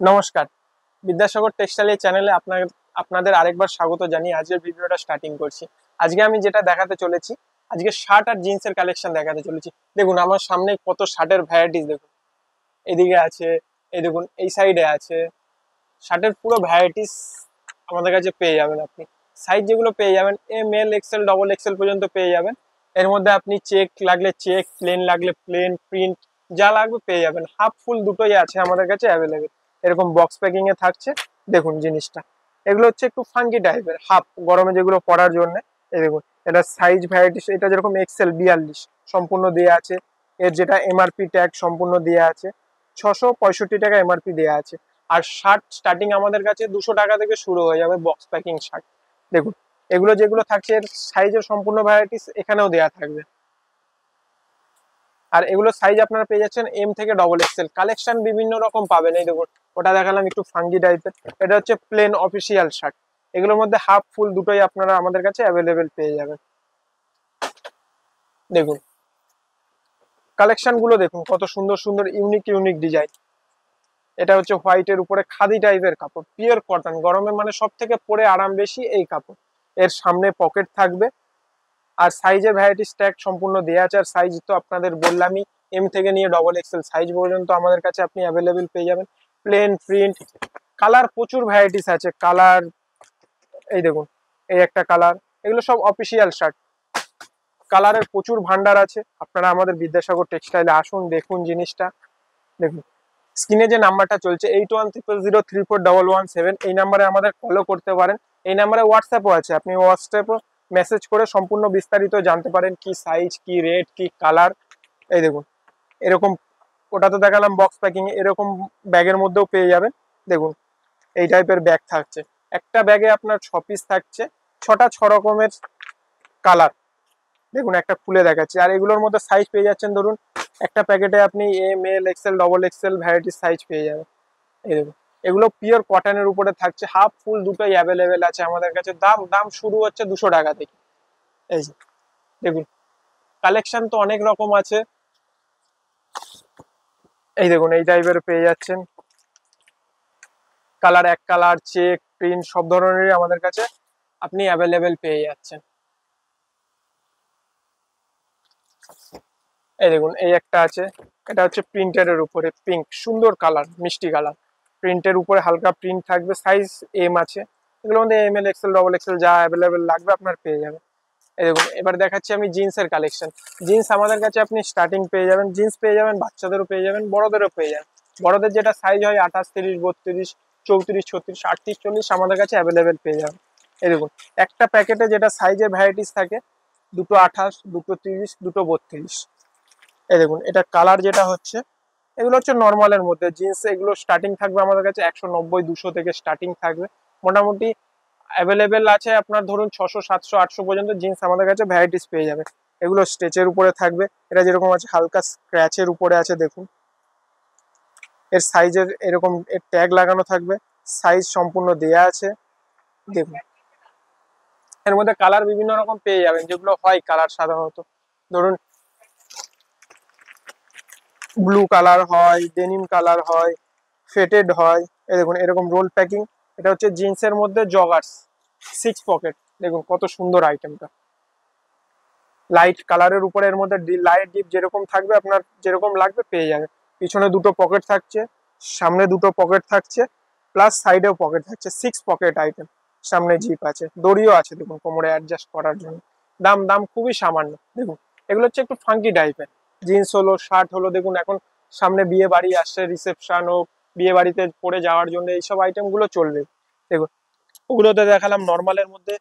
নমস্কার, বিদ্যাসাগর টেক্সটাইল চ্যানেলে আপনাদের আরেকবার স্বাগত জানিয়ে আজকের ভিডিওটা স্টার্টিং করছি। আজকে আমি যেটা দেখাতে চলেছি, আজকে শার্ট আর জিন্সের কালেকশন দেখাতে চলেছি। দেখুন আমার সামনে কত শার্টের ভ্যারাইটিস দেখুন, এদিকে আছে, এই দেখুন এই সাইডে আছে। শার্টের পুরো ভ্যারাইটিস আমাদের কাছে পেয়ে যাবেন আপনি। সাইজ যেগুলো পেয়ে যাবেন M L XL double XL পর্যন্ত পেয়ে যাবেন। এর মধ্যে আপনি চেক লাগলে চেক, প্লেন লাগলে প্লেন, প্রিন্ট যা লাগবে পেয়ে যাবেন। হাফ ফুল দুটোই আছে আমাদের কাছে অ্যাভেলেবেল। এরকম বক্স প্যাকিং এ থাকছে। দেখুন জিনিসটা, এগুলো হচ্ছে একটু ফাঙ্কি টাইপের, হাফ গরমে যেগুলো পরার জন্য। এই দেখুন, এটা সাইজ ভ্যারাইটিস, এটা যেরকম এক্সেল 42 সম্পূর্ণ দেওয়া আছে। এর যেটা এমআরপি ট্যাগ সম্পূর্ণ দেওয়া আছে, 665 টাকা এমআরপি দেওয়া আছে। আর শার্ট স্টার্টিং আমাদের কাছে 200 টাকা থেকে শুরু হয়ে যাবে বক্স প্যাকিং শার্ট। দেখুন এগুলো যেগুলো থাকছে এর সাইজের সম্পূর্ণ ভ্যারাইটিস এখানেও দেওয়া থাকবে। আর এগুলো সাইজ আপনারা পেয়ে যাচ্ছেন এম থেকে ডবল এক্সেল। কালেকশন বিভিন্ন রকম পাবেন। এই দেখুন, ওটা দেখালাম একটু ফাঙ্গি টাইপের, এটা হচ্ছে প্লেন অফিসিয়াল শার্ট। এগুলোর মধ্যে হাফ ফুল দুটোই আপনারা আমাদের কাছে অ্যাভেলেবেল পেয়ে যাবেন। দেখুন কালেকশন গুলো দেখুন, কত সুন্দর সুন্দর ইউনিক ইউনিক ডিজাইন। এটা হচ্ছে হোয়াইটের উপরে খাদি টাইপের কাপড়, পিওর কটন। গরমে মানে সব থেকে পরে আরাম বেশি এই কাপড়। এর সামনে পকেট থাকবে। আর সাইজের ভ্যারাইটি স্ট্যাক সম্পূর্ণ দেওয়া আছে। আর সাইজ তো আপনাদের বললামই, এম থেকে নিয়ে ডবল এক্সেল সাইজ পর্যন্ত আমাদের কাছে আপনি অ্যাভেলেবেল পেয়ে যাবেন। প্লেন, প্রিন্ট, কালার প্রচুর ভ্যারাইটিস আছে। কালার এই দেখুন, এই একটা কালার, এগুলো সব অফিসিয়াল শার্ট। কালারের প্রচুর ভান্ডার আছে। আপনারা আমাদের বিদ্যাসাগর টেক্সটাইলে আসুন, দেখুন জিনিসটা। দেখুন স্ক্রিনে যে নাম্বারটা চলছে 8100034117, এই নাম্বারে আমাদের কলও করতে পারেন। এই নাম্বারে হোয়াটসঅ্যাপও আছে, আপনি হোয়াটসঅ্যাপও মেসেজ করে সম্পূর্ণ বিস্তারিত জানতে পারেন, কি সাইজ, কি রেট, কি কালার। এই দেখুন এরকম, ওটা তো দেখালাম বক্স প্যাকিং, এরকম ব্যাগের মধ্যেও পেয়ে যাবেন। দেখুন এই টাইপের ব্যাগ থাকছে, একটা ব্যাগে আপনার 6 পিস থাকছে, 6 রকমের কালার। দেখুন একটা খুলে দেখাচ্ছি। আর এগুলোর মধ্যে সাইজ পেয়ে যাচ্ছেন, ধরুন একটা প্যাকেটে আপনি M L XL double XL ভ্যারাইটির সাইজ পেয়ে যাবেন। এই দেখুন এগুলো পিওর কটনের উপরে থাকছে, হাফ ফুল দুটোই অ্যাভেলেবেল আছে আমাদের কাছে। দাম দাম শুরু হচ্ছে 200 টাকা থেকে। এই যে দেখুন, কালেকশন তো অনেক রকম আছে। এই দেখুন এই টাইপের পেয়ে যাচ্ছেন। কালার, এক কালার, চেক, প্রিন্ট সব ধরনেরই আমাদের কাছে আপনি অ্যাভেলেবেল পেয়ে যাচ্ছেন। এই দেখুন এই একটা আছে, এটা হচ্ছে প্রিন্টারের উপরে পিঙ্ক, সুন্দর কালার, মিষ্টি কালার। প্রিন্টের উপরে হালকা প্রিন্ট থাকবে, সাইজ এম আছে। এগুলোর মধ্যে M L XL double XL যা অ্যাভেলেবেল লাগবে আপনার পেয়ে যাবেন। এই দেখুন এবার দেখাচ্ছি আমি জিন্সের কালেকশন। জিন্স আমাদের কাছে আপনি স্টার্টিং পেয়ে যাবেন, জিন্স পেয়ে যাবেন, বাচ্চাদেরও পেয়ে যাবেন, বড়দেরও পেয়ে যাবেন। বড়দের যেটা সাইজ হয় 28, 30, 32, 34, 36, 38, 40 আমাদের কাছে অ্যাভেলেবেল পেয়ে যাবেন। এই দেখুন একটা প্যাকেটে যেটা সাইজের ভ্যারাইটিস থাকে, দুটো 28, দুটো 30, দুটো 32। এই দেখুন এটা কালার যেটা হচ্ছে, এগুলো হচ্ছে নর্মালের মধ্যে জিন্স। এগুলো স্টার্টিং থাকবে আমাদের কাছে 190, 200 থেকে স্টার্টিং থাকবে মোটামুটি। অ্যাভেলেবেল আছে আপনার ধরুন 600, 700, 800 পর্যন্ত জিন্স আমাদের কাছে ভ্যারাইটিস পেয়ে যাবে। এগুলো স্ট্রেচের উপরে থাকবে, এটা যেরকম আছে হালকা স্ক্র্যাচের উপরে আছে। দেখুন এর সাইজের এরকম এর ট্যাগ লাগানো থাকবে, সাইজ সম্পূর্ণ দেয়া আছে। দেখুন এর মধ্যে কালার বিভিন্ন রকম পেয়ে যাবেন, যেগুলো হয় কালার সাধারণত ধরুন ব্লু কালার হয়, ডেনিম কালার হয়, ফেটেড হয়। এই দেখুন এরকম রোল প্যাকিং। এটা হচ্ছে জিন্সের মধ্যে জগার্স 6 পকেট। দেখুন কত সুন্দর আইটেমটা, লাইট কালারের উপরে এর মধ্যে লাইট ডিপ যেরকম থাকবে আপনার যেরকম লাগবে পেয়ে যাবে। পিছনে দুটো পকেট থাকছে, সামনে দুটো পকেট থাকছে, প্লাস সাইডেও পকেট থাকছে। 6 পকেট আইটেম, সামনে জিপ আছে, দড়িও আছে দেখুন কোমরে অ্যাডজাস্ট করার জন্য। দাম দাম খুবই সামান্য। দেখুন এগুলো হচ্ছে একটু ফাঙ্কি টাইপের জিন্স হলো, শার্ট হলো। দেখুন এখন সামনে বিয়ে বাড়ি আসছে, রিসেপশন হোক, বিয়ে বাড়িতে পরে যাওয়ার জন্য এইসব আইটেম গুলো চলবে। দেখুন ওগুলোতে দেখালাম নর্মালের মধ্যে,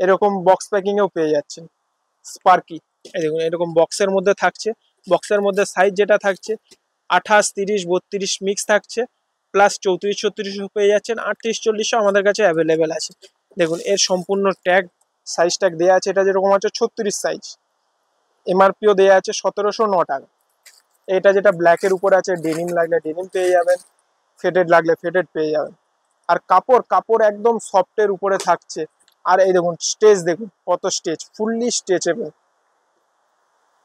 এরকম বক্স প্যাকিং এও পেয়ে যাচ্ছেন স্পার্কি। এই দেখুন এরকম বক্সের মধ্যে থাকছে, বক্সের মধ্যে সাইজ যেটা থাকছে 28, 30, 32 মিক্স থাকছে, প্লাস 34, 36 পেয়ে যাচ্ছেন, 38, 40 আমাদের কাছে অ্যাভেলেবেল আছে। দেখুন এর সম্পূর্ণ ট্যাগ, সাইজ ট্যাগ দেওয়া আছে। এটা যেরকম আছে 36 সাইজ, এমআরপিও দেওয়া আছে 1709 টাকা। এটা যেটা ব্ল্যাকের উপরে আছে, ডেনিম লাগলে ডেনিম পেয়ে যাবেন, ফেডেড লাগলে ফেডেড পেয়ে যাবেন। আর কাপড় কাপড় একদম সফটের উপরে থাকছে। আর এই দেখুন স্টেজ, দেখুন কত স্টেজ, ফুললি স্ট্রেচেবল,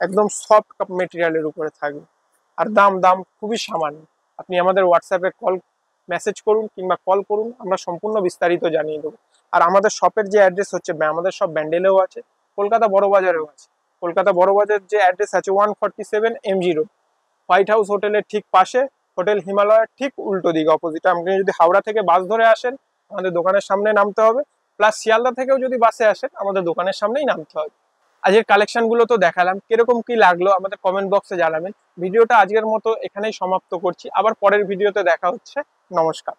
একদম সফট মেটেরিয়ালের উপরে থাকবে। আর দাম দাম খুবই সামান্য। আপনি আমাদের হোয়াটসঅ্যাপে কল মেসেজ করুন কিংবা কল করুন, আমরা সম্পূর্ণ বিস্তারিত জানিয়ে দেবো। আর আমাদের শপের যে অ্যাড্রেস হচ্ছে, আমাদের শপ ব্যান্ডেলেও আছে, কলকাতা বড়বাজারেও আছে। কলকাতা বড়বাজার যে অ্যাড্রেস আছে 147 MG রোড, হোয়াইট হাউস হোটেলের ঠিক পাশে, হোটেল হিমালয়ের ঠিক উল্টো দিকে অপোজিটে। আপনি যদি হাওড়া থেকে বাস ধরে আসেন আমাদের দোকানের সামনে নামতে হবে, প্লাস শিয়ালদা থেকেও যদি বাসে আসেন আমাদের দোকানের সামনেই নামতে হবে। আজকের কালেকশন গুলো তো দেখালাম, কিরকম কি লাগলো আমাদের কমেন্ট বক্সে জানাবেন। ভিডিওটা আজকের মতো এখানেই সমাপ্ত করছি, আবার পরের ভিডিওতে দেখা হচ্ছে। নমস্কার।